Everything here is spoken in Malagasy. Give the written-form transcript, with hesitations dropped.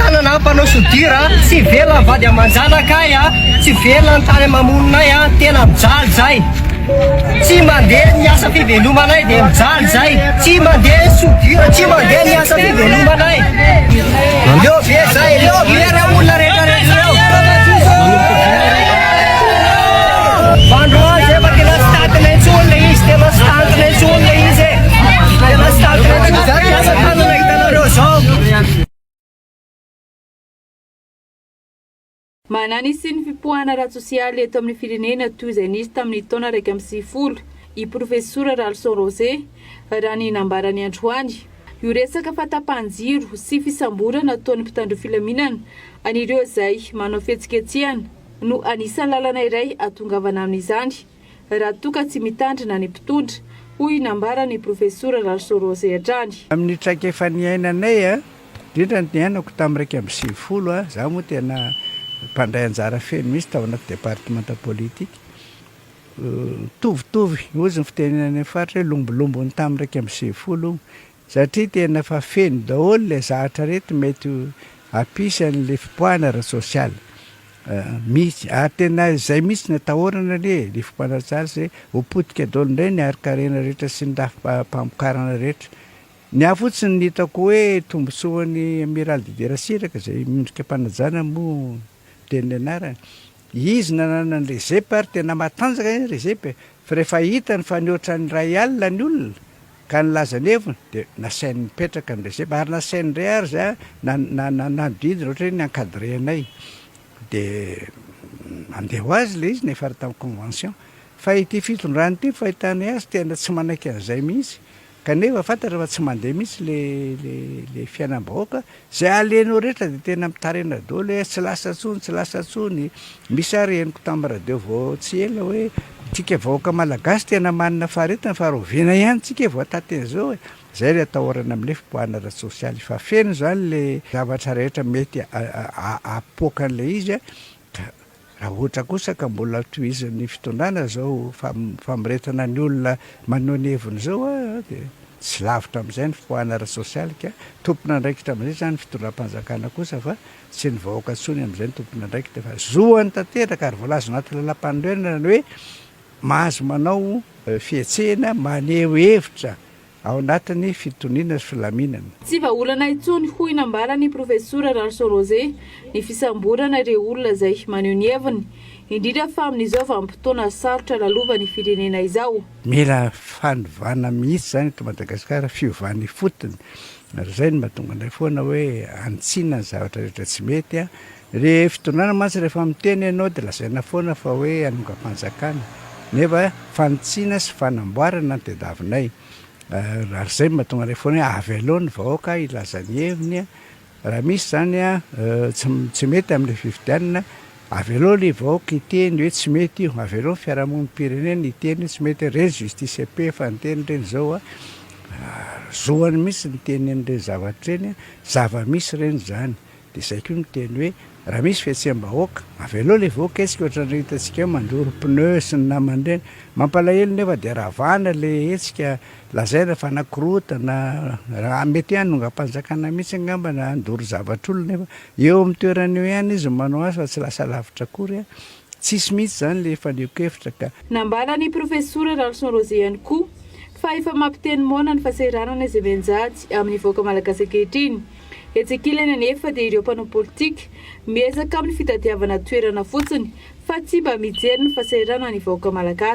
tanana mpanao sodira tsy vela vady amanjanaka ay tsy vela ny tany mamononay tena mijaly zay tsy mandeha miasa fivelomanay dia mijaly zay tsy mandeha sodira tsy mandeha miasa fivelomanay leo be zay leo vera olona rehetrarehetra vandroany zay fa tena statiny antsony le izy tena statiny antsony le izy tena statiny antsony zay asa tanana hitanareo zao. Manana sy ny fipoahana ara-tsosialy eto amin'ny firenena toy izay nisy tamin'ny taona 2010 i profesora Ralson Rosé raha ny nambarany androany io resaka fahatapahan-jiro sy fisamborana ataon'ny mpitandro filaminana an'ireo izay manao fihetsiketsehana no anisan'ny lalana iray atongavana amin'izany raha toka tsy mitandrina ny mpitondra hoy nambarany profesora Ralson Rosé hatrany. Amin'ny traika efa niainanay indrindra ny niainako tamin'ny 2010 zaho moa tena mpandray anjara feno misy tao anaty département politique tovitovy ozy ny fitenenany faritra hoe lombolombony tamin'ny 2010 satria tena fa feno daholo le zahatra rehetra mety hampisy an'le fipoahana ara-sosialy misy ary tena izay misy natahorana le fipoahana ara-sosialy zay hopotika daholo indray ny ari-karena rehetra sy ny mpamokarana rehetra. Ny afotsiny ny hitako hoe tombosoan'ny amiral Diderasiraka zay mindrika mpanajana moa teny anarany izy nanana ny rezepy ary tena matanjaka ny rezepy fa rehefa hitany fa nioatra ny ray alina ny olona ka nilazany heviny dia nasainy mipetraka ny rezepy ary nasainy ray ary zay nadidina ohatra hoe ny encadré anay dia andeha ho azy le izy nefa ary tamin'ny convention fa ity fitondrany ity fahitany azy tena tsy manaiky an'izay mihitsy kanefa fantatra fa tsy mandeha mihitsy le fiainam-bahoaka zay alenao rehetra dia tena mitarena daholo hoe tsy lasa tsony misy ary henoko tamin'ny radio vao tsy ela hoe tsika vahoaka malagasy tena manana faharetana fa roviana ihany tsika vao taten'izao zay le atahorana amin'le fipoahana ara-sosialy fa feno zany le zavatra rehetra mety apoaka an'le izy raha ohatra kosa ka mbola tohizan'ny fitondrana zao famiretana ny olona maneho ny heviny zao dia tsy lavitra amin'izay ny fipoahana ara-sosialy ka tompona andraikitra amin'izay zany fitondram-panjakana kosa fa tsy ny vahoaka tsony amin'izay ny tompona andraikitra fa zoany tanteraka ary voalaza anaty lalam-panorenana ny hoe mahazo manao fihetsehana maneho hevitra ao anatin'ny fitoniana sy filaminana. Tsy vahaolana intsony hoy nambarany profesora Ralson Rosé ny fisamborana ireo olona izay maneho ny heviny indrindra fa amin'izao vanim-potoana sarotra lalovany firenena izao. Mila fanovana mihitsy zany eto Madagasikara fiovany fotony ary zay ny mahatonga anay foana hoe antsiana ny zavatra rehetra tsy mety re fitondrana mantsy rehefa miteny ianao dia lazaina foana fa hoe hanonga-panjakana nefa fanitsiana sy fanamboarana ny tediavinay ary zay mahatonga anay foana hoe avy aloha ny vahoaka ilazany heviny raha misy zany tsy mety amin'le fifidianana avy aloha le vahoaka iteny hoe tsy mety io avy aloha fiarahamonimpirenena iteny hoe tsy mety reny justice pe fa nyteny reny zao zoany misy ny teny an'ireny zavatra reny zava-misy reny zany dia izay koa miteny hoe raha misy fihetseham-bahoaka avy aloha le vahoaka hetsika ohatrany hitantsika mandoro pneu sy ny namany reny mampalahelo nefa dia ravana le hetsika lazaina fa nakorotana raha mety hanonga-panjakana mihitsy angamba na andoro zavatra olona nefa eo amin'ny toerana eo ihany izy manao azy fa tsy lasa lavitra akory tsisy mihitsy zany le faneko-hevitra ka. Nambarany profesora Ralson Rosé ihany koa fa efa mampiteny moana ny fahasahiranana izay menjady amin'ny vahoaka malagasy ankehitriny etsekilana nefa dia ireo mpanao politika miezaka amin'ny fitadiavana toerana fotsiny fa tsy mba mijery ny fahasahiranana ny vahoaka malagasy.